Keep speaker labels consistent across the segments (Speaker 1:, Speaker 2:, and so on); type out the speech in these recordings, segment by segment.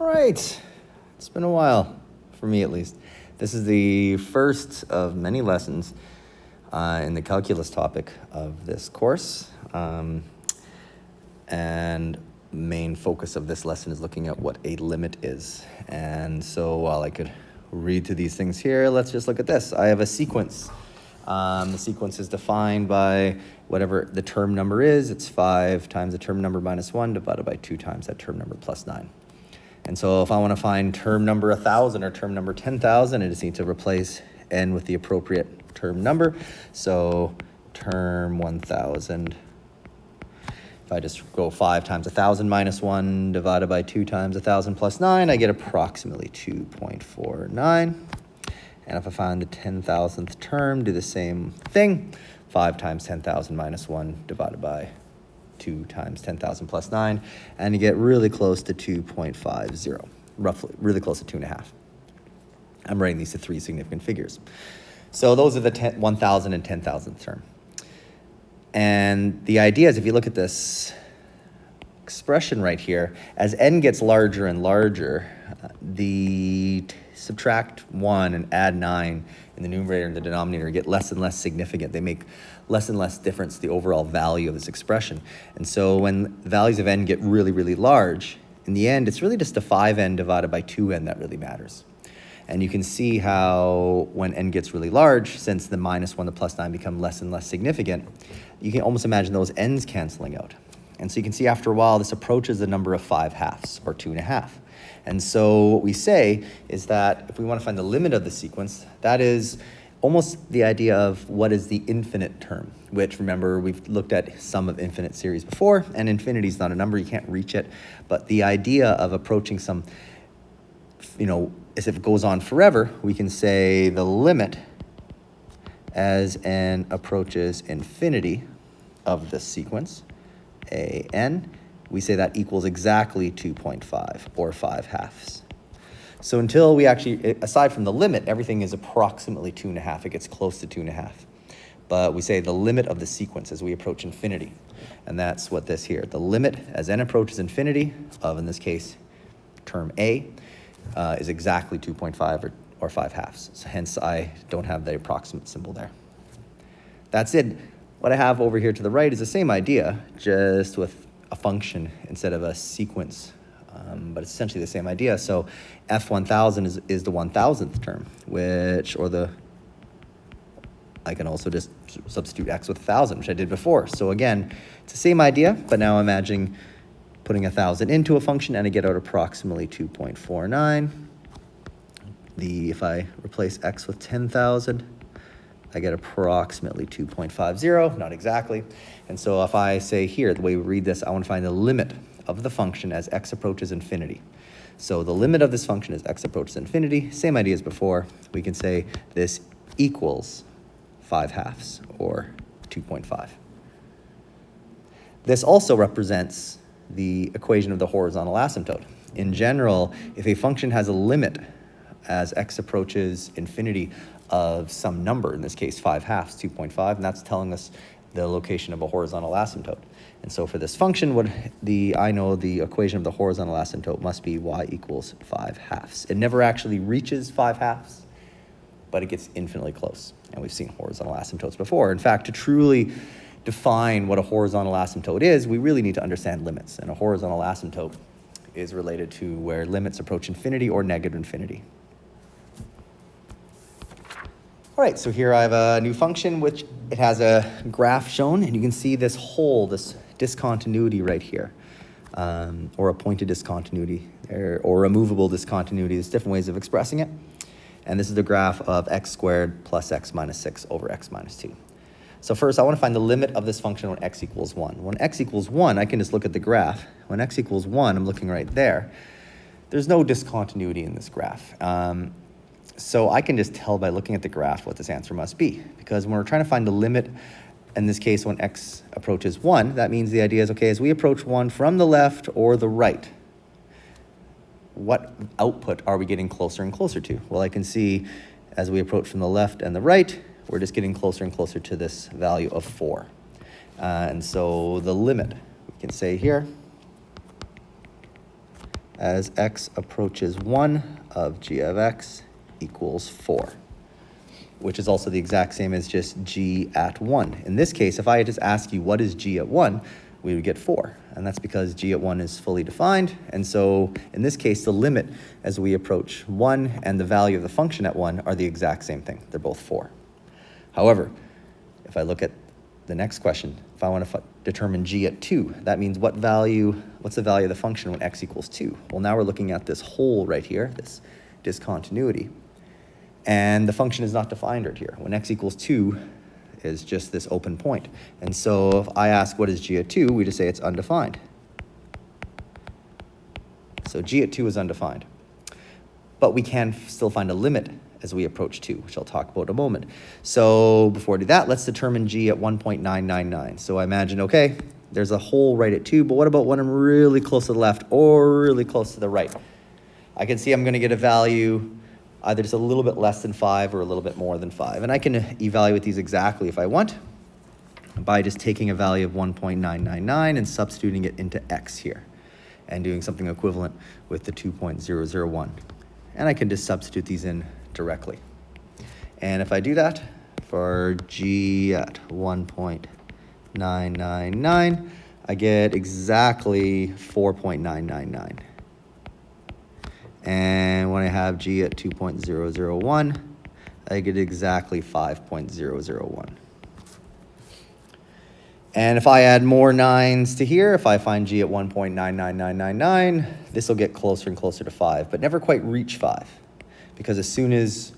Speaker 1: All right, it's been a while, for me at least. This is the first of many lessons in the calculus topic of this course. And main focus of this lesson is looking at what a limit is. And so while I could read through these things here, let's just look at this. I have a sequence. The sequence is defined by whatever the term number is. It's 5 times the term number minus 1 divided by 2 times that term number plus 9. And so if I want to find term number 1,000 or term number 10,000, I just need to replace n with the appropriate term number. So term 1,000, if I just go 5 times 1,000 minus 1 divided by 2 times 1,000 plus 9, I get approximately 2.49. And if I find the 10,000th term, do the same thing. 5 times 10,000 minus 1 divided by 2 times 10,000 plus 9, and you get really close to 2.50, roughly, really close to 2.5. I'm writing these to 3 significant figures. So those are the 1,000 and 10,000th term. And the idea is, if you look at this expression right here, as n gets larger and larger, subtract 1 and add 9 in the numerator and the denominator get less and less significant. They make less and less difference to the overall value of this expression. And so when values of n get really, really large, in the end, it's really just the 5n divided by 2n that really matters. And you can see how when n gets really large, since the minus 1 to plus 9 become less and less significant, you can almost imagine those n's canceling out. And so you can see after a while, this approaches the number of 5/2, or 2.5. And so what we say is that if we want to find the limit of the sequence, that is almost the idea of what is the infinite term, which, remember, we've looked at sum of infinite series before, and infinity is not a number, you can't reach it. But the idea of approaching some, as if it goes on forever, we can say the limit as n approaches infinity of this sequence, an, we say that equals exactly 2.5, or 5/2. So until we actually, aside from the limit, everything is approximately 2.5. It gets close to 2.5. But we say the limit of the sequence as we approach infinity. And that's what this here. The limit as n approaches infinity of, in this case, term a, is exactly 2.5 or 5/2. So hence, I don't have the approximate symbol there. That's it. What I have over here to the right is the same idea, just with a function instead of a sequence. But it's essentially the same idea. So f1000 is the 1,000th term, I can also just substitute x with 1,000, which I did before. So again, it's the same idea, but now I'm imagining putting 1,000 into a function, and I get out approximately 2.49. If I replace x with 10,000, I get approximately 2.50, not exactly. And so if I say here, the way we read this, I want to find the limit of the function as x approaches infinity. So the limit of this function as x approaches infinity, same idea as before. We can say this equals 5/2, or 2.5. This also represents the equation of the horizontal asymptote. In general, if a function has a limit as x approaches infinity of some number, in this case 5/2, 2.5, and that's telling us the location of a horizontal asymptote. And so for this function, I know the equation of the horizontal asymptote must be y equals 5/2. It never actually reaches 5/2, but it gets infinitely close. And we've seen horizontal asymptotes before. In fact, to truly define what a horizontal asymptote is, we really need to understand limits. And a horizontal asymptote is related to where limits approach infinity or negative infinity. All right, so here I have a new function, which it has a graph shown, and you can see this discontinuity right here, or a pointed discontinuity, or a movable discontinuity. There's different ways of expressing it. And this is the graph of x squared plus x minus 6 over x minus 2. So first, I want to find the limit of this function when x equals 1. When x equals 1, I can just look at the graph. When x equals 1, I'm looking right there. There's no discontinuity in this graph. So I can just tell by looking at the graph what this answer must be. Because when we're trying to find the limit, in this case, when x approaches 1, that means the idea is, okay, as we approach 1 from the left or the right, what output are we getting closer and closer to? Well, I can see as we approach from the left and the right, we're just getting closer and closer to this value of 4. And so the limit, we can say here, as x approaches 1 of g of x equals 4, which is also the exact same as just g at 1. In this case, if I just ask you what is g at 1, we would get 4. And that's because g at 1 is fully defined. And so in this case, the limit as we approach 1 and the value of the function at 1 are the exact same thing. They're both 4. However, if I look at the next question, if I want to determine g at 2, that means what's the value of the function when x equals 2? Well, now we're looking at this hole right here, this discontinuity. And the function is not defined right here. When x equals 2 is just this open point. And so if I ask what is g at 2, we just say it's undefined. So g at 2 is undefined. But we can still find a limit as we approach 2, which I'll talk about in a moment. So before I do that, let's determine g at 1.999. So I imagine, okay, there's a hole right at 2, but what about when I'm really close to the left or really close to the right? I can see I'm going to get a value either just a little bit less than 5 or a little bit more than 5. And I can evaluate these exactly if I want by just taking a value of 1.999 and substituting it into x here and doing something equivalent with the 2.001. And I can just substitute these in directly. And if I do that for g at 1.999, I get exactly 4.999. And when I have g at 2.001, I get exactly 5.001. And if I add more 9s to here, if I find g at 1.99999, this will get closer and closer to 5, but never quite reach 5. Because as soon as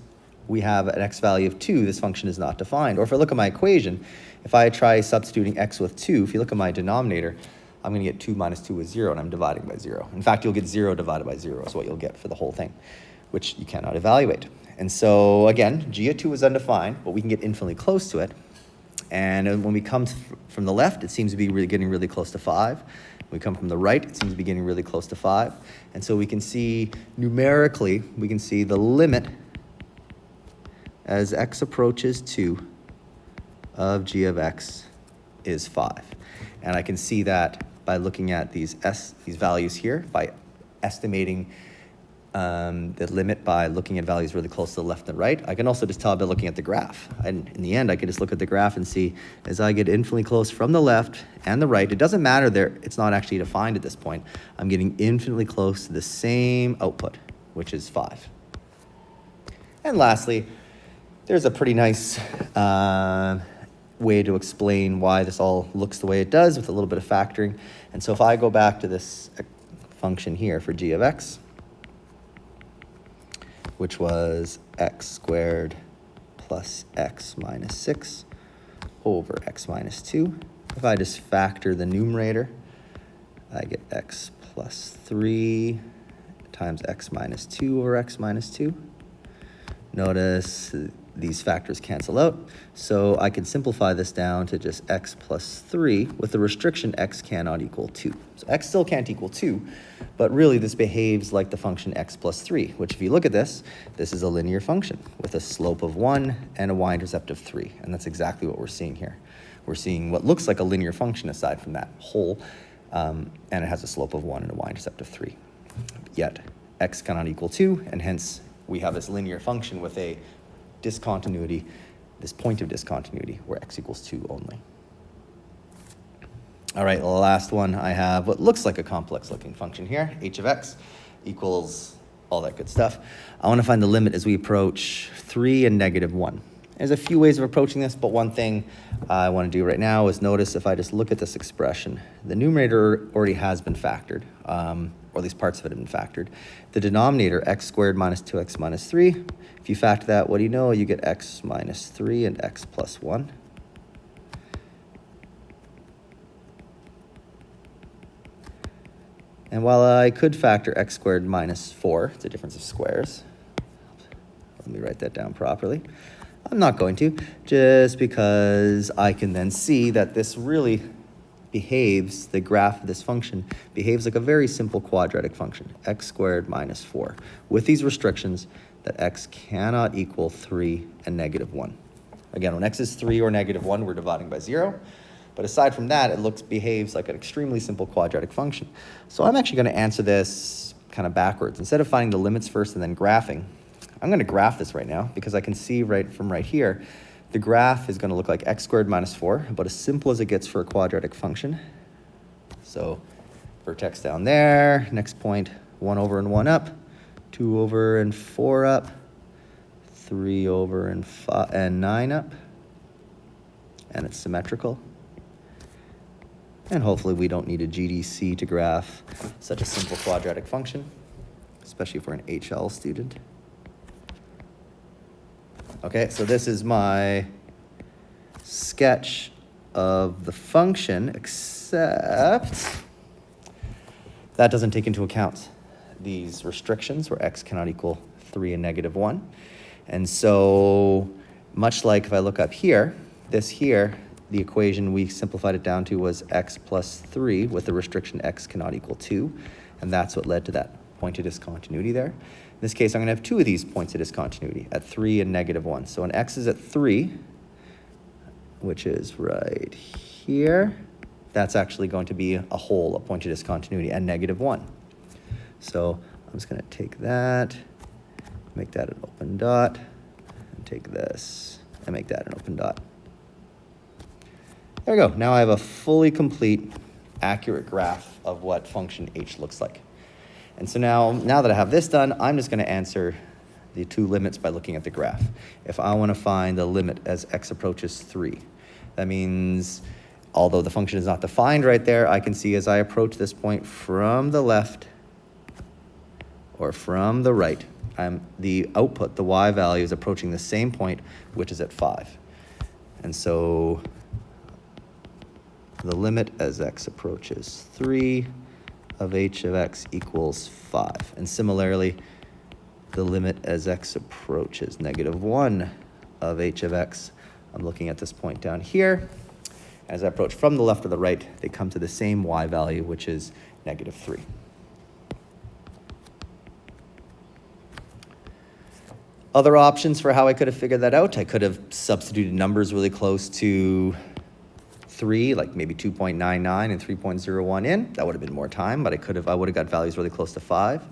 Speaker 1: we have an x value of 2, this function is not defined. Or if I look at my equation, if I try substituting x with 2, if you look at my denominator, I'm going to get 2 minus 2 is 0, and I'm dividing by 0. In fact, you'll get 0 divided by 0 is what you'll get for the whole thing, which you cannot evaluate. And so, again, g at 2 is undefined, but we can get infinitely close to it. And when we come from the left, it seems to be getting really close to 5. When we come from the right, it seems to be getting really close to 5. And so we can see numerically, we can see the limit as x approaches 2 of g of x is 5. And I can see that by looking at these values here, by estimating the limit by looking at values really close to the left and right. I can also just tell by looking at the graph. And in the end, I can just look at the graph and see as I get infinitely close from the left and the right, it doesn't matter there, it's not actually defined at this point. I'm getting infinitely close to the same output, which is 5. And lastly, there's a pretty nice way to explain why this all looks the way it does with a little bit of factoring. And so if I go back to this function here for g of x, which was x squared plus x minus 6 over x minus 2. If I just factor the numerator, I get x plus 3 times x minus 2 over x minus 2. Notice these factors cancel out, so I can simplify this down to just x plus 3 with the restriction x cannot equal 2. So x still can't equal 2, but really this behaves like the function x plus 3, which if you look at this is a linear function with a slope of 1 and a y-intercept of 3, and that's exactly what we're seeing here. We're seeing what looks like a linear function aside from that hole, and it has a slope of 1 and a y-intercept of 3. Yet x cannot equal 2, and hence we have this linear function with a discontinuity, this point of discontinuity, where x equals 2 only. All right, the last one, I have what looks like a complex-looking function here, h of x equals all that good stuff. I want to find the limit as we approach 3 and negative 1. There's a few ways of approaching this, but one thing I want to do right now is notice if I just look at this expression, the numerator already has been factored, or at least parts of it have been factored. The denominator, x squared minus 2x minus 3, if you factor that, what do you know? You get x minus 3 and x plus 1. And while I could factor x squared minus 4, it's a difference of squares. Let me write that down properly. I'm not going to, just because I can then see that this really behaves, the graph of this function behaves like a very simple quadratic function, x squared minus 4, with these restrictions that x cannot equal 3 and negative 1. Again, when x is 3 or negative 1, we're dividing by 0. But aside from that, it behaves like an extremely simple quadratic function. So I'm actually going to answer this kind of backwards. Instead of finding the limits first and then graphing, I'm going to graph this right now because I can see right from right here, the graph is going to look like x squared minus 4, about as simple as it gets for a quadratic function. So vertex down there, next point, 1 over and 1 up, 2 over and 4 up, 3 over and 9 up, and it's symmetrical. And hopefully we don't need a GDC to graph such a simple quadratic function, especially for an HL student. Okay, so this is my sketch of the function, except that doesn't take into account these restrictions where x cannot equal 3 and negative 1. And so much like if I look up here, this here, the equation we simplified it down to was x plus 3 with the restriction x cannot equal 2. And that's what led to that point of discontinuity there. In this case, I'm going to have two of these points of discontinuity at 3 and negative 1. So when x is at 3, which is right here, that's actually going to be a hole, a point of discontinuity, and negative 1. So I'm just going to take that, make that an open dot, and take this and make that an open dot. There we go. Now I have a fully complete, accurate graph of what function h looks like. And so now that I have this done, I'm just going to answer the two limits by looking at the graph. If I want to find the limit as x approaches 3, that means although the function is not defined right there, I can see as I approach this point from the left or from the right, the output, the y value, is approaching the same point, which is at 5. And so the limit as x approaches 3 of h of x equals 5. And similarly, the limit as x approaches negative 1 of h of x, I'm looking at this point down here. As I approach from the left or the right, they come to the same y value, which is negative 3. Other options for how I could have figured that out, I could have substituted numbers really close to 3, like maybe 2.99 and 3.01 in. That would have been more time, but I would have got values really close to 5.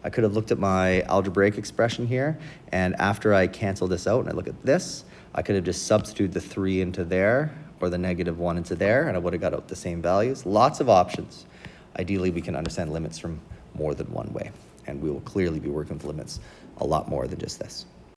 Speaker 1: I could have looked at my algebraic expression here, and after I cancel this out and I look at this, I could have just substituted the 3 into there or the negative 1 into there, and I would have got out the same values. Lots of options. Ideally, we can understand limits from more than one way, and we will clearly be working with limits a lot more than just this.